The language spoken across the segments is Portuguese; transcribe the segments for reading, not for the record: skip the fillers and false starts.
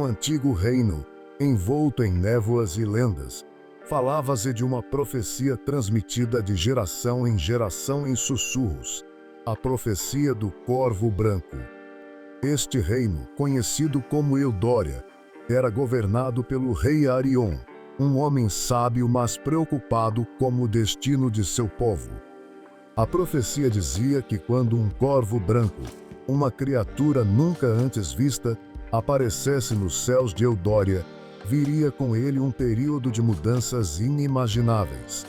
um antigo reino, envolto em névoas e lendas. Falava-se de uma profecia transmitida de geração em geração em sussurros, a profecia do Corvo Branco. Este reino, conhecido como Eudória, era governado pelo rei Arion, um homem sábio mas preocupado com o destino de seu povo. A profecia dizia que quando um corvo branco, uma criatura nunca antes vista, aparecesse nos céus de Eudória, viria com ele um período de mudanças inimagináveis.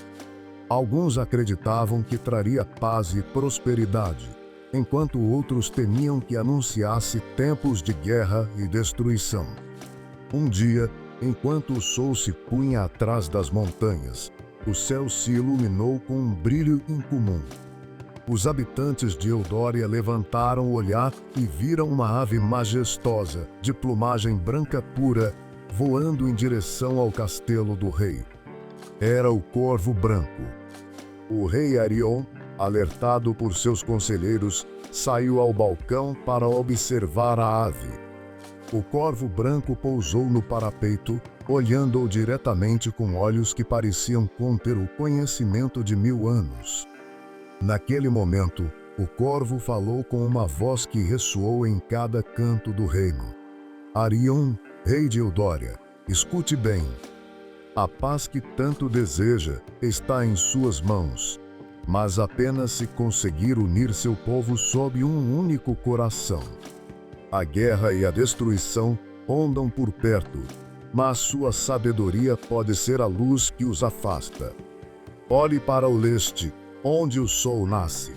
Alguns acreditavam que traria paz e prosperidade, enquanto outros temiam que anunciasse tempos de guerra e destruição. Um dia, enquanto o sol se punha atrás das montanhas, o céu se iluminou com um brilho incomum. Os habitantes de Eudória levantaram o olhar e viram uma ave majestosa, de plumagem branca pura, voando em direção ao castelo do rei. Era o Corvo Branco. O rei Arion, alertado por seus conselheiros, saiu ao balcão para observar a ave. O Corvo Branco pousou no parapeito, olhando-o diretamente com olhos que pareciam conter o conhecimento de 1000 anos. Naquele momento, o corvo falou com uma voz que ressoou em cada canto do reino. Arion, rei de Eudória, escute bem. A paz que tanto deseja está em suas mãos, mas apenas se conseguir unir seu povo sob um único coração. A guerra e a destruição rondam por perto, mas sua sabedoria pode ser a luz que os afasta. Olhe para o leste, onde o sol nasce.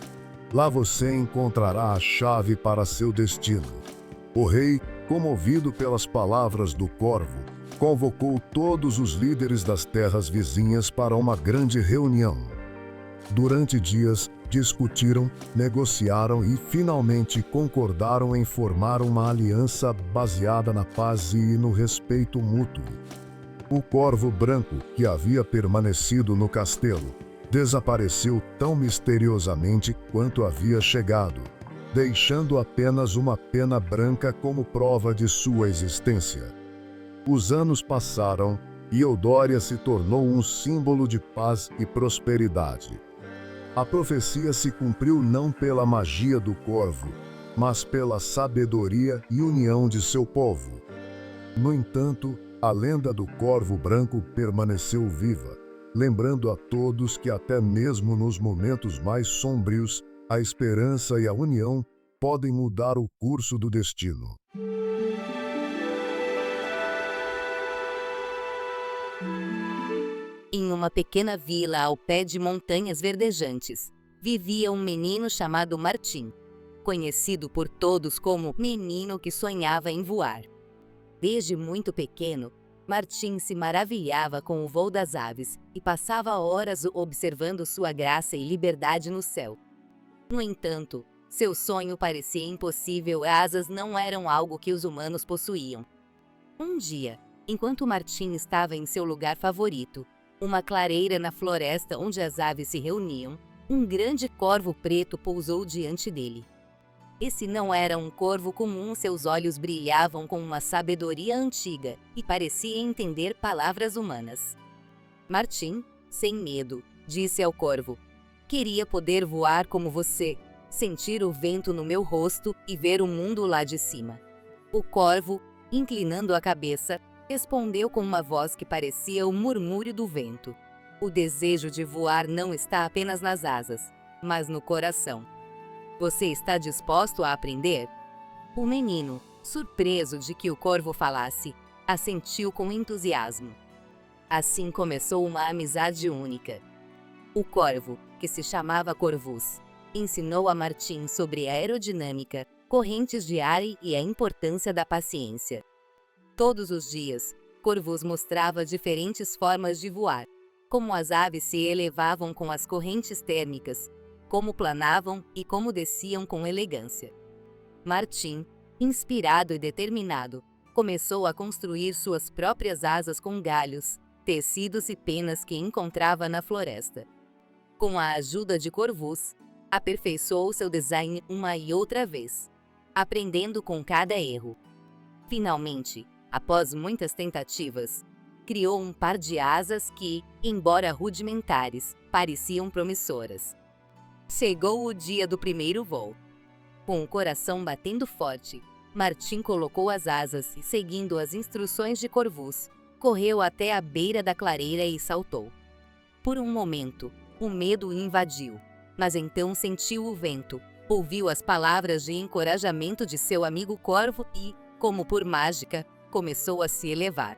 Lá você encontrará a chave para seu destino. O rei, comovido pelas palavras do corvo, convocou todos os líderes das terras vizinhas para uma grande reunião. Durante dias, discutiram, negociaram e finalmente concordaram em formar uma aliança baseada na paz e no respeito mútuo. O Corvo Branco, que havia permanecido no castelo, desapareceu tão misteriosamente quanto havia chegado, deixando apenas uma pena branca como prova de sua existência. Os anos passaram e Eudória se tornou um símbolo de paz e prosperidade. A profecia se cumpriu não pela magia do corvo, mas pela sabedoria e união de seu povo. No entanto, a lenda do Corvo Branco permaneceu viva, lembrando a todos que até mesmo nos momentos mais sombrios, a esperança e a união podem mudar o curso do destino. Em uma pequena vila ao pé de montanhas verdejantes, vivia um menino chamado Martim, conhecido por todos como menino que sonhava em voar. Desde muito pequeno, Martim se maravilhava com o voo das aves e passava horas observando sua graça e liberdade no céu. No entanto, seu sonho parecia impossível e asas não eram algo que os humanos possuíam. Um dia, enquanto Martim estava em seu lugar favorito, uma clareira na floresta onde as aves se reuniam, um grande corvo preto pousou diante dele. Esse não era um corvo comum, seus olhos brilhavam com uma sabedoria antiga e parecia entender palavras humanas. Martim, sem medo, disse ao corvo: "Queria poder voar como você, sentir o vento no meu rosto e ver o mundo lá de cima." O corvo, inclinando a cabeça, respondeu com uma voz que parecia o murmúrio do vento: "O desejo de voar não está apenas nas asas, mas no coração. Você está disposto a aprender?" O menino, surpreso de que o corvo falasse, assentiu com entusiasmo. Assim começou uma amizade única. O corvo, que se chamava Corvus, ensinou a Martim sobre aerodinâmica, correntes de ar e a importância da paciência. Todos os dias, Corvus mostrava diferentes formas de voar, como as aves se elevavam com as correntes térmicas, como planavam e como desciam com elegância. Martim, inspirado e determinado, começou a construir suas próprias asas com galhos, tecidos e penas que encontrava na floresta. Com a ajuda de Corvus, aperfeiçoou seu design uma e outra vez, aprendendo com cada erro. Finalmente, Após muitas tentativas, criou um par de asas que, embora rudimentares, pareciam promissoras. Chegou o dia do primeiro voo. Com o coração batendo forte, Martim colocou as asas e, seguindo as instruções de Corvus, correu até a beira da clareira e saltou. Por um momento, o medo o invadiu, mas então sentiu o vento, ouviu as palavras de encorajamento de seu amigo Corvo e, como por mágica, começou a se elevar.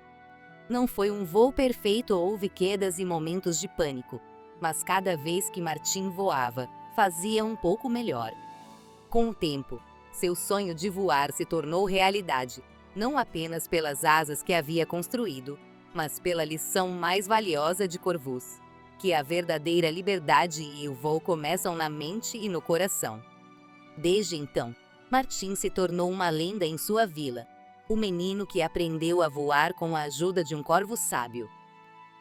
Não foi um voo perfeito, houve quedas e momentos de pânico, mas cada vez que Martim voava, fazia um pouco melhor. Com o tempo, seu sonho de voar se tornou realidade, não apenas pelas asas que havia construído, mas pela lição mais valiosa de Corvus, que a verdadeira liberdade e o voo começam na mente e no coração. Desde então, Martim se tornou uma lenda em sua vila, o menino que aprendeu a voar com a ajuda de um corvo sábio.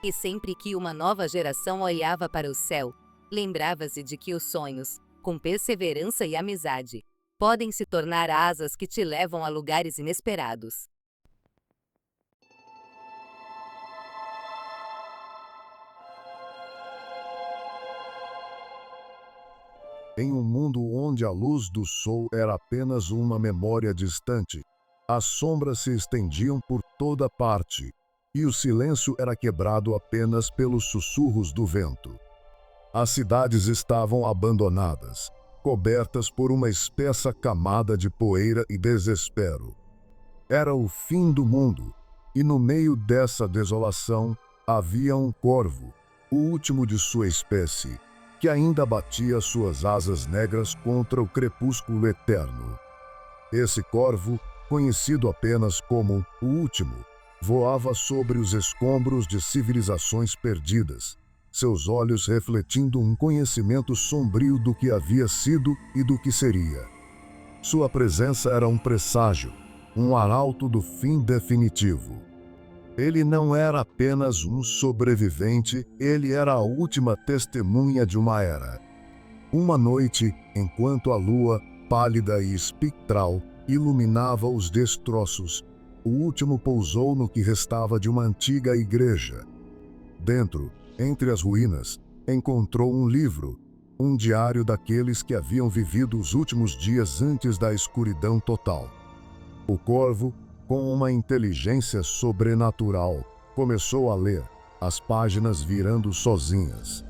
E sempre que uma nova geração olhava para o céu, lembrava-se de que os sonhos, com perseverança e amizade, podem se tornar asas que te levam a lugares inesperados. Em um mundo onde a luz do sol era apenas uma memória distante, as sombras se estendiam por toda parte, e o silêncio era quebrado apenas pelos sussurros do vento. As cidades estavam abandonadas, cobertas por uma espessa camada de poeira e desespero. Era o fim do mundo, e no meio dessa desolação havia um corvo, o último de sua espécie, que ainda batia suas asas negras contra o crepúsculo eterno. Esse corvo, conhecido apenas como o Último, voava sobre os escombros de civilizações perdidas, seus olhos refletindo um conhecimento sombrio do que havia sido e do que seria. Sua presença era um presságio, um arauto do fim definitivo. Ele não era apenas um sobrevivente, ele era a última testemunha de uma era. Uma noite, enquanto a lua, pálida e espectral, iluminava os destroços, o Último pousou no que restava de uma antiga igreja. Dentro, entre as ruínas, encontrou um livro, um diário daqueles que haviam vivido os últimos dias antes da escuridão total. O corvo, com uma inteligência sobrenatural, começou a ler, as páginas virando sozinhas.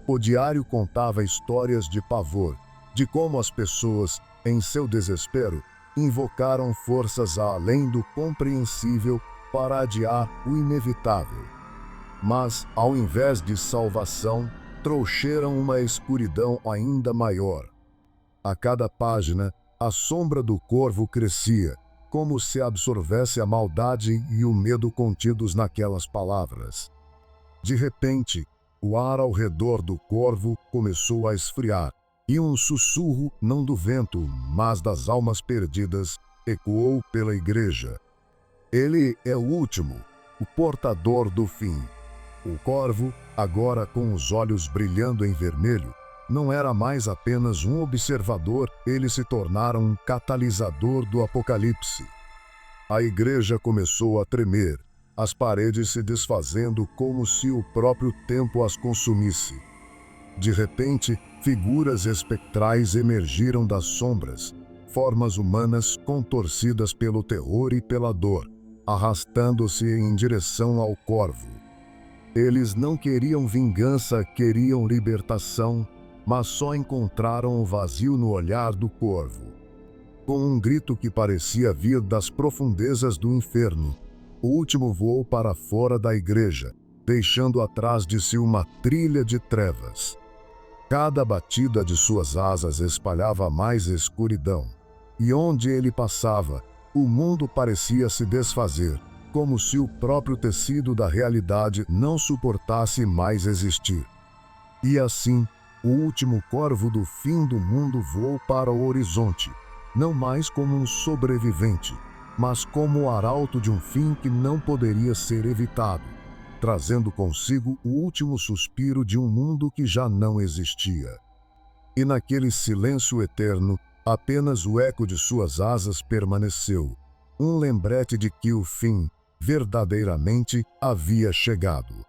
O diário contava histórias de pavor, de como as pessoas, em seu desespero, invocaram forças além do compreensível para adiar o inevitável. Mas, ao invés de salvação, trouxeram uma escuridão ainda maior. A cada página, a sombra do corvo crescia, como se absorvesse a maldade e o medo contidos naquelas palavras. De repente, o ar ao redor do corvo começou a esfriar, e um sussurro, não do vento, mas das almas perdidas, ecoou pela igreja. Ele é o último, o portador do fim. O corvo, agora com os olhos brilhando em vermelho, não era mais apenas um observador, ele se tornara um catalisador do apocalipse. A igreja começou a tremer, as paredes se desfazendo como se o próprio tempo as consumisse. De repente, figuras espectrais emergiram das sombras, formas humanas contorcidas pelo terror e pela dor, arrastando-se em direção ao corvo. Eles não queriam vingança, queriam libertação, mas só encontraram o vazio no olhar do corvo. Com um grito que parecia vir das profundezas do inferno, o último voou para fora da igreja, deixando atrás de si uma trilha de trevas. Cada batida de suas asas espalhava mais escuridão, e onde ele passava, o mundo parecia se desfazer, como se o próprio tecido da realidade não suportasse mais existir. E assim, o último corvo do fim do mundo voou para o horizonte, não mais como um sobrevivente, mas como o arauto de um fim que não poderia ser evitado, trazendo consigo o último suspiro de um mundo que já não existia. E naquele silêncio eterno, apenas o eco de suas asas permaneceu, um lembrete de que o fim, verdadeiramente, havia chegado.